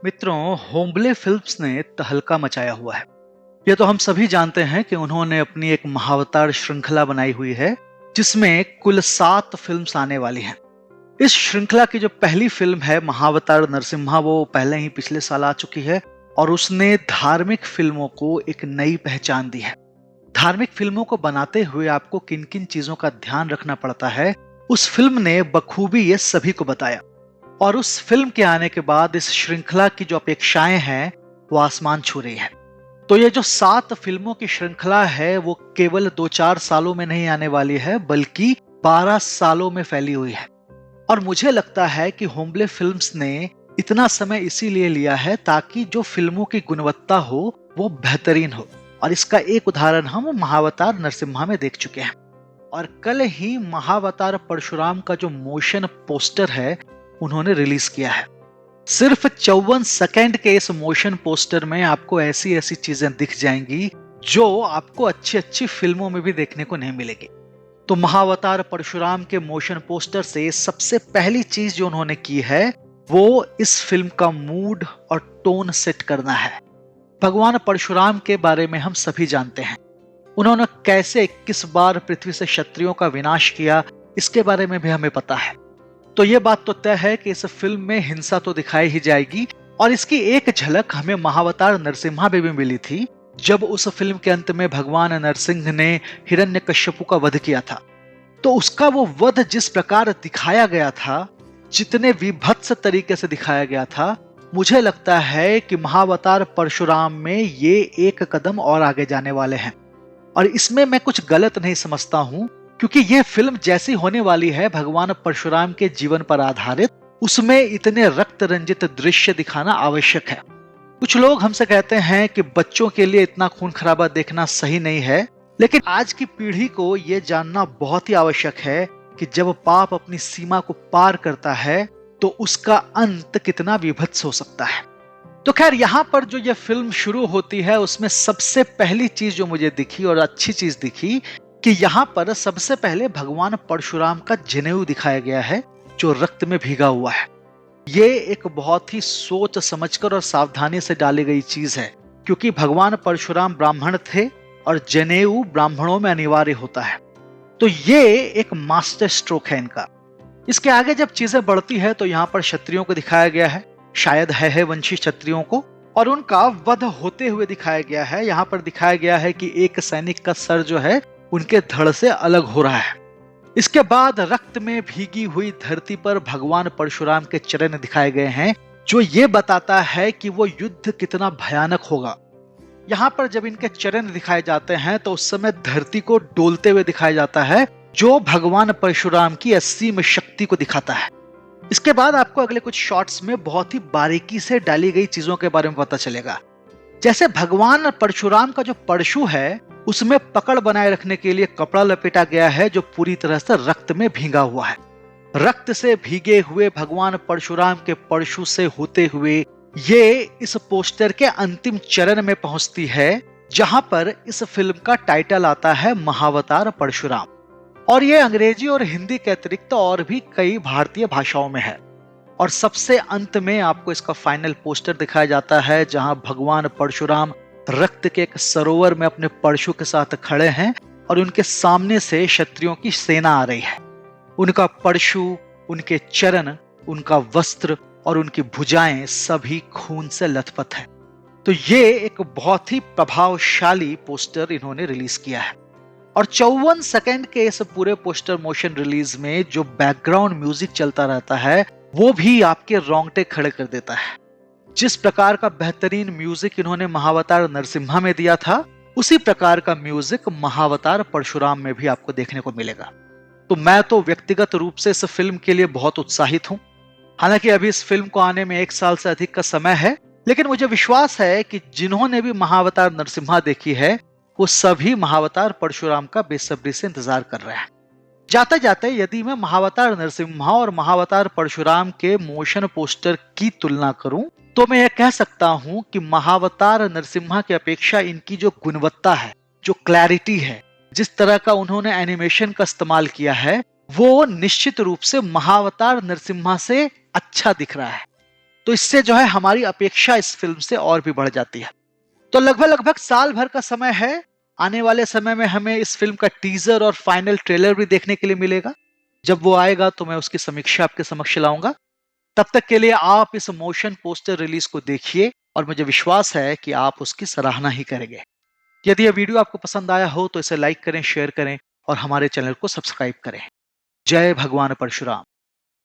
मित्रों, होम्बले फिल्म्स ने तहलका मचाया हुआ है। यह तो हम सभी जानते हैं कि उन्होंने अपनी एक महावतार श्रृंखला बनाई हुई है, जिसमें कुल 7 फिल्म्स आने वाली हैं। इस श्रृंखला की जो पहली फिल्म है महावतार नरसिम्हा, वो पहले ही पिछले साल आ चुकी है और उसने धार्मिक फिल्मों को एक नई पहचान दी है। धार्मिक फिल्मों को बनाते हुए आपको किन किन चीजों का ध्यान रखना पड़ता है, उस फिल्म ने बखूबी ये सभी को बताया। और उस फिल्म के आने के बाद इस श्रृंखला की जो अपेक्षाएं हैं वो आसमान छू रही है। तो ये जो 7 फिल्मों की श्रृंखला है वो केवल 2-4 सालों में नहीं आने वाली है, बल्कि 12 सालों में फैली हुई है। और मुझे लगता है कि होम्बले फिल्म्स ने इतना समय इसीलिए लिया है ताकि जो फिल्मों की गुणवत्ता हो वो बेहतरीन हो। और इसका एक उदाहरण हम महावतार नरसिम्हा में देख चुके हैं। और कल ही महावतार परशुराम का जो मोशन पोस्टर है उन्होंने रिलीज किया है। सिर्फ 54 सेकंड के इस मोशन पोस्टर में आपको ऐसी ऐसी चीजें दिख जाएंगी जो आपको अच्छी अच्छी फिल्मों में भी देखने को नहीं मिलेगी। तो महावतार परशुराम के मोशन पोस्टर से सबसे पहली चीज जो उन्होंने की है वो इस फिल्म का मूड और टोन सेट करना है। भगवान परशुराम के बारे में हम सभी जानते हैं। उन्होंने कैसे 21 बार पृथ्वी से क्षत्रियों का विनाश किया, इसके बारे में भी हमें पता है। तो ये बात तो तय है कि इस फिल्म में हिंसा तो दिखाई ही जाएगी। और इसकी एक झलक हमें महावतार नरसिम्हा में भी मिली थी, जब उस फिल्म के अंत में भगवान नरसिंह ने हिरण्यकश्यपु का वध किया था। तो उसका वो वध जिस प्रकार दिखाया गया था, जितने विभत्स तरीके से दिखाया गया था, मुझे लगता है कि महावतार परशुराम में ये एक कदम और आगे जाने वाले हैं। और इसमें मैं कुछ गलत नहीं समझता हूं, क्योंकि यह फिल्म जैसी होने वाली है भगवान परशुराम के जीवन पर आधारित, उसमें इतने रक्त रंजित दृश्य दिखाना आवश्यक है। कुछ लोग हमसे कहते हैं कि बच्चों के लिए इतना खून खराबा देखना सही नहीं है, लेकिन आज की पीढ़ी को यह जानना बहुत ही आवश्यक है कि जब पाप अपनी सीमा को पार करता है तो उसका अंत कितना विभत्स हो सकता है। तो खैर, यहाँ पर जो ये फिल्म शुरू होती है उसमें सबसे पहली चीज जो मुझे दिखी और अच्छी चीज दिखी कि यहाँ पर सबसे पहले भगवान परशुराम का जनेऊ दिखाया गया है जो रक्त में भीगा हुआ है। ये एक बहुत ही सोच समझकर और सावधानी से डाली गई चीज है, क्योंकि भगवान परशुराम ब्राह्मण थे और जनेऊ ब्राह्मणों में अनिवार्य होता है। तो ये एक मास्टर स्ट्रोक है इनका। इसके आगे जब चीजें बढ़ती है तो यहाँ पर क्षत्रियों को दिखाया गया है, शायद है वंशी क्षत्रियों को, और उनका वध होते हुए दिखाया गया है। यहाँ पर दिखाया गया है कि एक सैनिक का सर जो है उनके धड़ से अलग हो रहा है। इसके बाद रक्त में भीगी हुई धरती पर भगवान परशुराम के चरण दिखाए गए हैं, जो ये बताता है कि वो युद्ध कितना भयानक होगा। यहाँ पर जब इनके चरण दिखाए जाते हैं तो उस समय धरती को डोलते हुए दिखाया जाता है, जो भगवान परशुराम की असीम शक्ति को दिखाता है। इसके बाद आपको अगले कुछ शॉट्स में बहुत ही बारीकी से डाली गई चीजों के बारे में पता चलेगा। जैसे भगवान परशुराम का जो परशु है उसमें पकड़ बनाए रखने के लिए कपड़ा लपेटा गया है जो पूरी तरह से रक्त में भीगा हुआ है। रक्त से भीगे हुए भगवान परशुराम के परशु से होते हुए ये इस पोस्टर के अंतिम चरण में पहुंचती है, जहां पर इस फिल्म का टाइटल आता है महावतार परशुराम। और ये अंग्रेजी और हिंदी के अतिरिक्त और भी कई भारतीय भाषाओं में है। और सबसे अंत में आपको इसका फाइनल पोस्टर दिखाया जाता है, जहां भगवान परशुराम रक्त के एक सरोवर में अपने परशु के साथ खड़े हैं और उनके सामने से क्षत्रियों की सेना आ रही है। उनका परशु, उनके चरण, उनका वस्त्र और उनकी भुजाएं सभी खून से लथपथ हैं। तो ये एक बहुत ही प्रभावशाली पोस्टर इन्होंने रिलीज किया है। और 54 सेकंड के इस पूरे पोस्टर मोशन रिलीज में जो बैकग्राउंड म्यूजिक चलता रहता है वो भी आपके रोंगटे खड़े कर देता है। जिस प्रकार का बेहतरीन म्यूजिक इन्होंने महावतार नरसिम्हा में दिया था, उसी प्रकार का म्यूजिक महावतार परशुराम में भी आपको देखने को मिलेगा। तो मैं तो व्यक्तिगत रूप से इस फिल्म के लिए बहुत उत्साहित हूं। हालांकि अभी इस फिल्म को आने में 1 साल से अधिक का समय है, लेकिन मुझे विश्वास है कि जिन्होंने भी महावतार नरसिम्हा देखी है वो सभी महावतार परशुराम का बेसब्री से इंतजार कर रहे हैं। जाते जाते यदि मैं महावतार नरसिम्हा और महावतार परशुराम के मोशन पोस्टर की तुलना करूं तो मैं यह कह सकता हूं कि महावतार नरसिम्हा की अपेक्षा इनकी जो गुणवत्ता है, जो क्लैरिटी है, जिस तरह का उन्होंने एनिमेशन का इस्तेमाल किया है, वो निश्चित रूप से महावतार नरसिम्हा से अच्छा दिख रहा है। तो इससे जो है हमारी अपेक्षा इस फिल्म से और भी बढ़ जाती है। तो लगभग लगभग साल भर का समय है। आने वाले समय में हमें इस फिल्म का टीजर और फाइनल ट्रेलर भी देखने के लिए मिलेगा। जब वो आएगा तो मैं उसकी समीक्षा आपके समक्ष लाऊंगा। तब तक के लिए आप इस मोशन पोस्टर रिलीज को देखिए और मुझे विश्वास है कि आप उसकी सराहना ही करेंगे। यदि यह वीडियो आपको पसंद आया हो तो इसे लाइक करें, शेयर करें और हमारे चैनल को सब्सक्राइब करें। जय भगवान परशुराम।